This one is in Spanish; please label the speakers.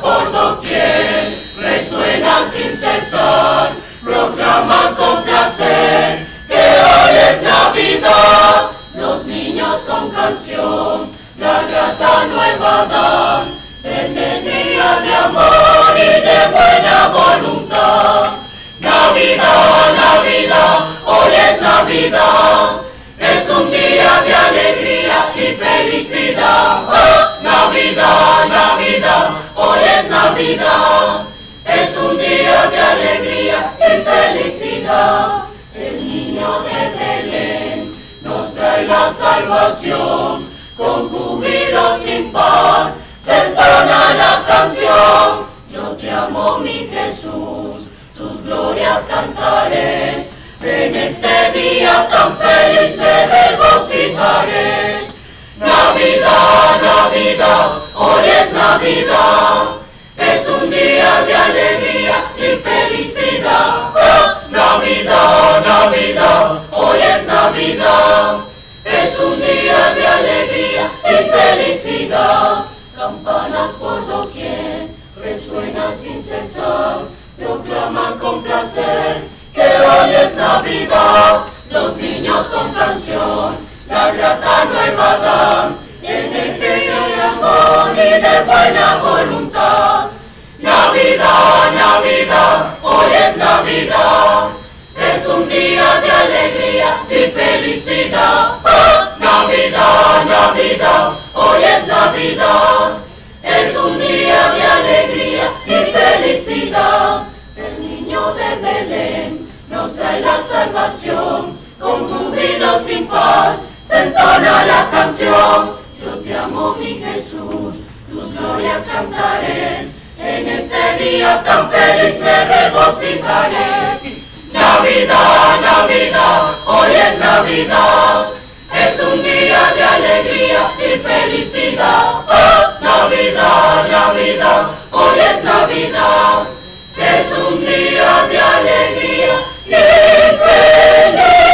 Speaker 1: por doquier, resuenan sin cesar, proclaman con placer que hoy es Navidad. Los niños con canción la grata nueva dan, de alegría, de amor y de buena voluntad. Navidad, Navidad, hoy es Navidad, es un día de alegría y felicidad. Oh, Navidad, Navidad, hoy es Navidad, es un día de alegría y felicidad. El niño de Belén nos trae la salvación, con júbilo sin paz se entona la canción. Yo te amo, mi Jesús, tus glorias cantaré, en este día tan feliz me regocijaré. Navidad, Navidad, hoy es Navidad, es un día de alegría y felicidad. Oh, Navidad, Navidad, hoy es Navidad, es un día de alegría y felicidad. Campanas por doquier resuenan sin cesar, proclaman con placer que hoy es Navidad. Los niños con canción la grata nueva dan, en este día de amor y de buena voluntad. Navidad, Navidad, hoy es Navidad, es un día de alegría y felicidad. Oh, Navidad, Navidad, hoy es Navidad, es un día de alegría y felicidad. El niño de Belén nos trae la salvación, con júbilo sin paz se entona la canción. Yo te amo, mi Jesús, tus glorias cantaré, en este día tan feliz me regocijaré. Navidad, Navidad, hoy es Navidad, es un día de alegría y felicidad. Oh, Navidad, Navidad, hoy es Navidad, es un día de alegría y felicidad.